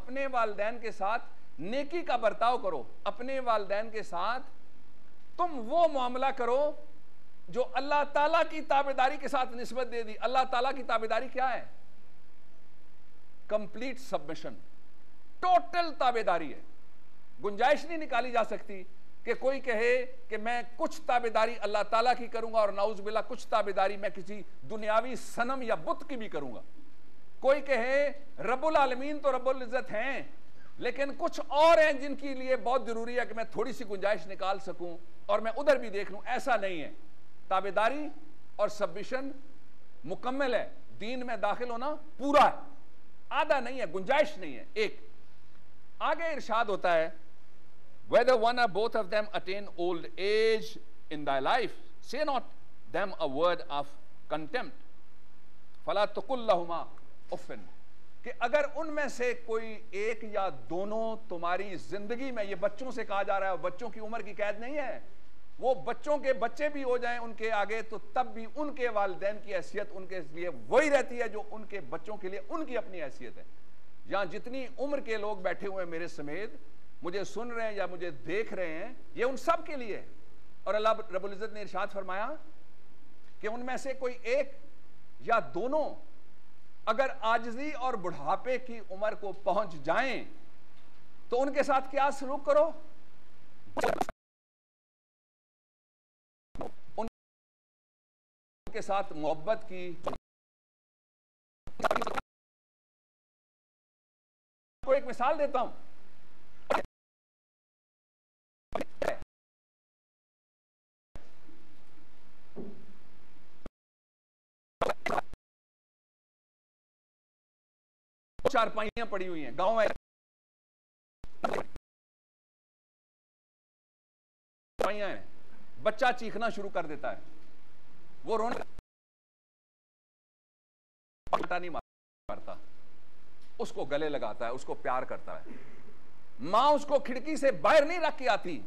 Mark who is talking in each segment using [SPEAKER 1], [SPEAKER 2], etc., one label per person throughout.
[SPEAKER 1] अपने वालिदैन के साथ नेकी का बर्ताव करो, अपने वालिदैन के साथ तुम वो मामला करो जो अल्लाह ताला की ताबेदारी के साथ निस्बत दे दी। अल्लाह ताला की ताबेदारी क्या है? कंप्लीट सबमिशन, टोटल ताबेदारी है। गुंजाइश नहीं निकाली जा सकती कि कोई कहे कि मैं कुछ ताबेदारी अल्लाह ताला की करूंगा और नाउज बिल्ला कुछ ताबेदारी मैं किसी दुनियावी सनम या बुत की भी करूंगा। कोई कहे रब्बुल आलमीन तो रब्बुल इज्जत हैं, लेकिन कुछ और हैं जिनके लिए बहुत जरूरी है कि मैं थोड़ी सी गुंजाइश निकाल सकूं और मैं उधर भी देख लूं। ऐसा नहीं है। ताबेदारी और सबमिशन मुकम्मल है। दीन में दाखिल होना पूरा है, आधा नहीं है, गुंजाइश नहीं है। एक आगे इरशाद होता है, whether one or both of them attain old age in thy life, say not them a word of contempt. फला तकुल लहुमा उफ़्फ़िन, कि अगर उनमें से कोई एक या दोनों तुम्हारी जिंदगी में, ये बच्चों से कहा जा रहा है, बच्चों की उम्र की कैद नहीं है, वो बच्चों के बच्चे भी हो जाएं उनके आगे तो तब भी उनके वालिदैन की हैसियत उनके लिए वही रहती है जो उनके बच्चों के लिए उनकी अपनी हैसियत है। यहां जितनी उम्र के लोग बैठे हुए हैं मेरे समेत, मुझे सुन रहे हैं या मुझे देख रहे हैं, ये उन सब के लिए। और अल्लाह रब्बुल इज्जत ने इरशाद फरमाया कि उनमें से कोई एक या दोनों अगर आजिजी और बुढ़ापे की उम्र को पहुंच जाएं तो उनके साथ क्या सलूक करो? उनके साथ मोहब्बत की। को एक मिसाल देता हूं। चारपाइयां पड़ी हुई हैं, गांव है, चारपाइयां हैं, बच्चा चीखना शुरू कर देता है, वो रोना नहीं मारता, उसको गले लगाता है, उसको प्यार करता है। मां उसको खिड़की से बाहर नहीं रख के आती,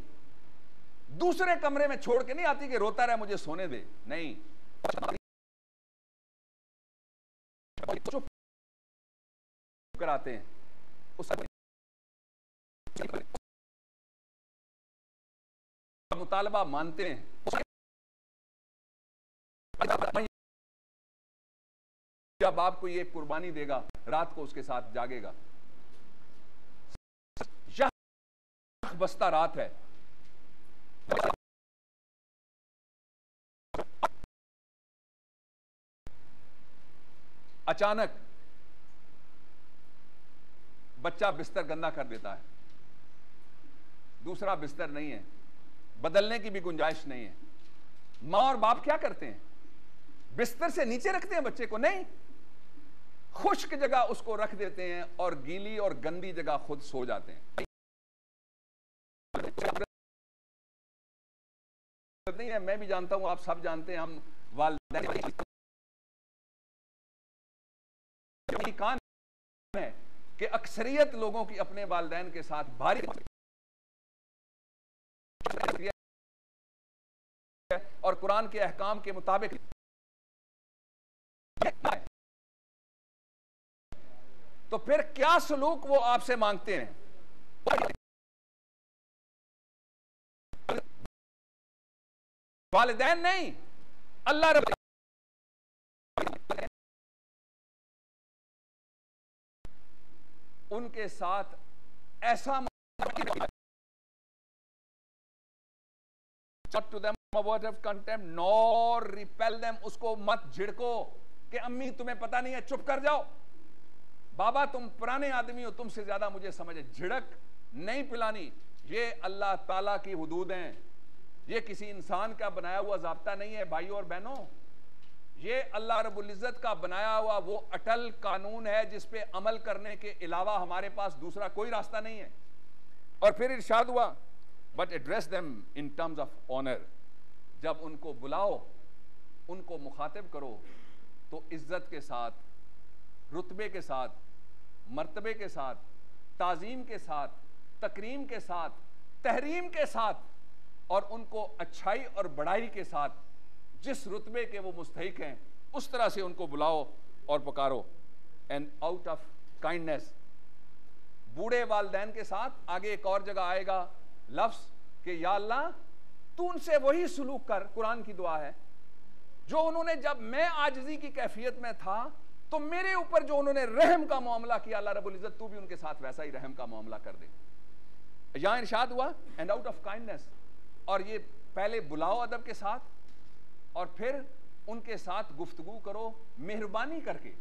[SPEAKER 1] दूसरे कमरे में छोड़ के नहीं आती कि रोता रहे मुझे सोने दे, नहीं, चुप कराते हैं, उसका मुतालबा मानते हैं। जब आपको ये कुर्बानी देगा, रात को उसके साथ जागेगा। यह बस्ता रात है, अचानक बच्चा बिस्तर गंदा कर देता है, दूसरा बिस्तर नहीं है, बदलने की भी गुंजाइश नहीं है। मां और बाप क्या करते हैं? बिस्तर से नीचे रखते हैं बच्चे को? नहीं, खुश्क जगह उसको रख देते हैं और गीली और गंदी जगह खुद सो जाते हैं। नहीं है, मैं भी जानता हूं, आप सब जानते हैं, हम वालिदैन कान है कि अक्सरियत लोगों की अपने वालिदैन के साथ भारी और कुरान के अहकाम के मुताबिक तो फिर क्या सलूक वो आपसे मांगते हैं? वालिदैन नहीं, अल्लाह रब्बुल उनके साथ ऐसा to them a word of contempt nor repel them, उसको मत झिड़को कि अम्मी तुम्हें पता नहीं है, चुप कर जाओ, बाबा तुम पुराने आदमी हो, तुमसे ज्यादा मुझे समझ है। झिड़क नहीं पिलानी, ये अल्लाह ताला की हुदूद हैं, ये किसी इंसान का बनाया हुआ ज़ाब्ता नहीं है। भाइयों और बहनों, ये अल्लाह रब्बुल इज़्ज़त का बनाया हुआ वो अटल कानून है जिस पे अमल करने के अलावा हमारे पास दूसरा कोई रास्ता नहीं है। और फिर इरशाद हुआ, but address them in terms of honour, जब उनको बुलाओ, उनको मुखातिब करो तो इज्जत के साथ, रुतबे के साथ, मर्तबे के साथ, ताज़ीम के साथ, तकरीम के साथ, तहरीम के साथ, और उनको अच्छाई और बड़ाई के साथ जिस रुतबे के वो मुस्तहिक हैं उस तरह से उनको बुलाओ और पुकारो। एंड आउट ऑफ काइंडनेस, बूढ़े वालिदैन के साथ आगे एक और जगह आएगा लफ्ज कि या अल्लाह तू उनसे वही सुलूक कर, कुरान की दुआ है, जो उन्होंने जब मैं आजिजी की कैफियत में था तो मेरे ऊपर जो उन्होंने रहम का मामला किया, अल्लाह रब्बुल इज्जत तू भी उनके साथ वैसा ही रहम का मामला कर दे। यहां इरशाद हुआ एंड आउट ऑफ काइंडनेस, और ये पहले बुलाओ अदब के साथ और फिर उनके साथ गुफ्तगू करो मेहरबानी करके,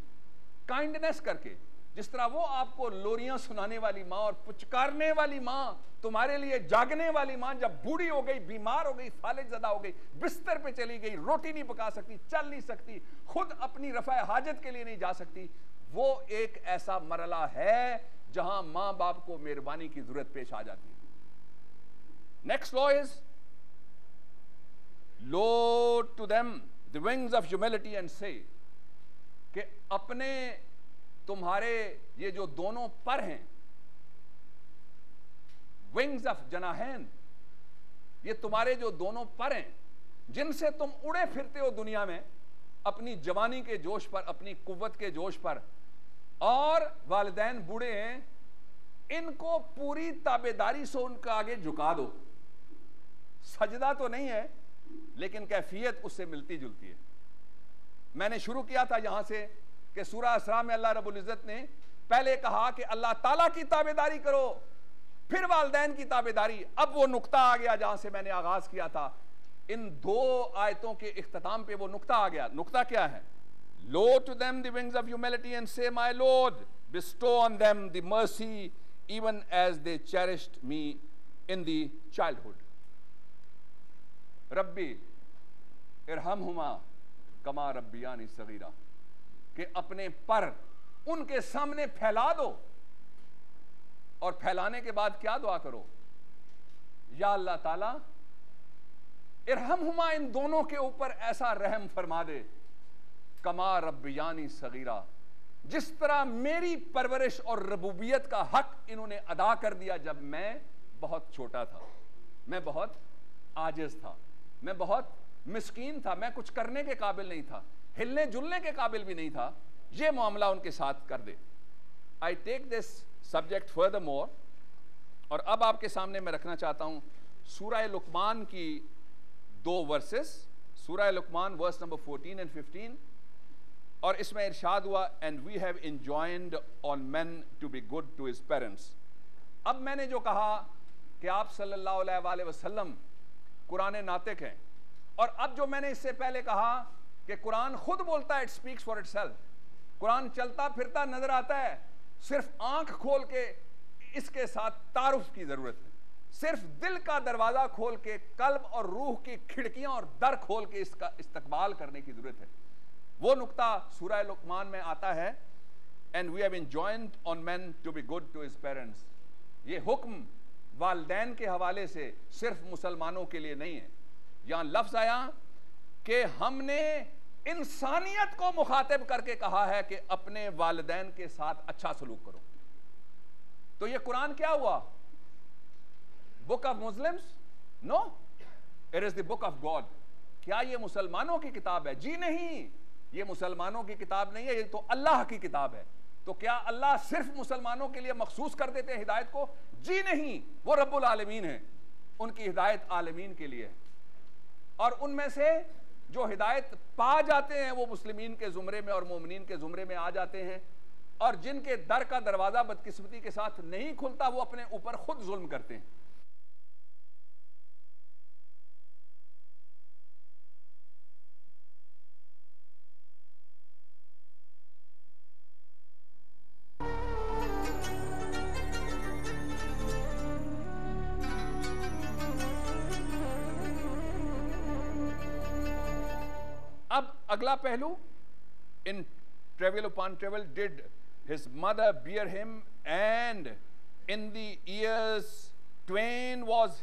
[SPEAKER 1] काइंडनेस करके। जिस तरह वो आपको लोरियां सुनाने वाली माँ और पुचकारने वाली माँ, तुम्हारे लिए जागने वाली माँ जब बूढ़ी हो गई, बीमार हो गई, फालिज ज़दा हो गई, बिस्तर पे चली गई, रोटी नहीं पका सकती, चल नहीं सकती, खुद अपनी रफ़ा हाजत के लिए नहीं जा सकती, वो एक ऐसा मरला है जहां माँ बाप को मेहरबानी की जरूरत पेश आ जाती है। Next law is load to them the wings of humility and say, कि अपने तुम्हारे ये जो दोनों पर हैं, विंग्स ऑफ जनाहैन, ये तुम्हारे जो दोनों पर हैं जिनसे तुम उड़े फिरते हो दुनिया में अपनी जवानी के जोश पर, अपनी कुव्वत के जोश पर, और वालिदैन बूढ़े हैं, इनको पूरी ताबेदारी से उनका आगे झुका दो। सजदा तो नहीं है लेकिन कैफियत उससे मिलती जुलती है। मैंने शुरू किया था यहां से कि सूरह इसरा में अल्लाह रब्बुल इज्जत ने पहले कहा कि अल्लाह ताला की ताबेदारी करो, फिर वालिदैन की ताबेदारी। अब वो नुक्ता आ गया जहां से मैंने आगाज किया था। इन दो आयतों के इख्तिताम पे वो नुक्ता आ गया। नुक्ता क्या है? Lower to them the wings of humility and say my lord bestow on them the mercy even as they cherished me in the childhood. रब्बी इरहमहुमा कमा रब्बियानी सगीरा, कि अपने पर उनके सामने फैला दो, और फैलाने के बाद क्या दुआ करो? या अल्लाह ताला इरहमहुमा, इन दोनों के ऊपर ऐसा रहम फरमा दे, कमा रब्बियानी सगीरा, जिस तरह मेरी परवरिश और रबूबियत का हक इन्होंने अदा कर दिया जब मैं बहुत छोटा था, मैं बहुत आजिज था, मैं बहुत मिस्कीन था, मैं कुछ करने के काबिल नहीं था, हिलने जुलने के काबिल भी नहीं था। ये मामला उनके साथ कर दे। I take this subject further more, और अब आपके सामने मैं रखना चाहता हूं सूरह लुकमान की 2 वर्सेस, सूरह लुकमान वर्स नंबर 14 एंड 15, और इसमें इरशाद हुआ and we have enjoined on men to be good to his parents। अब मैंने जो कहा कि आप सल्लल्लाहु अलैहि वसल्लम कुरान नातिक हैं, और अब जो मैंने इससे पहले कहा कि कुरान खुद बोलता है, it speaks for itself, Quran चलता फिरता नजर आता है, सिर्फ आंख खोल के इसके साथ तारुफ की जरूरत है, सिर्फ दिल का दरवाजा खोल के, कल्ब और रूह की खिड़कियां और दर खोल के इसका इस्तकबाल करने की जरूरत है। वो नुक्ता सूरह लुकमान में आता है, and we have enjoined on men to be good to his parents। ये हुक्म वालिदैन के हवाले से सिर्फ मुसलमानों के लिए नहीं है। यहां लफ्ज आया कि हमने इंसानियत को मुखातिब करके कहा है कि अपने वालिदैन के साथ अच्छा सलूक करो। तो ये कुरान क्या हुआ? Book of Muslims? No, it is the book of God. क्या ये मुसलमानों की किताब है? जी नहीं, ये मुसलमानों की किताब नहीं है, ये तो अल्लाह की किताब है। तो क्या अल्लाह सिर्फ मुसलमानों के लिए मखसूस कर देते हैं हिदायत को? जी नहीं, वो रब्बुल आलमीन है, उनकी हिदायत आलमीन के लिए है। और उनमें से जो हिदायत पा जाते हैं वो मुस्लिमीन के जुमरे में और मोमिनीन के जुमरे में आ जाते हैं, और जिनके दर का दरवाजा बदकिस्मती के साथ नहीं खुलता वो अपने ऊपर खुद जुल्म करते हैं। अब अगला पहलू, इन travel upon travel did his mother bear him, and in the years twain was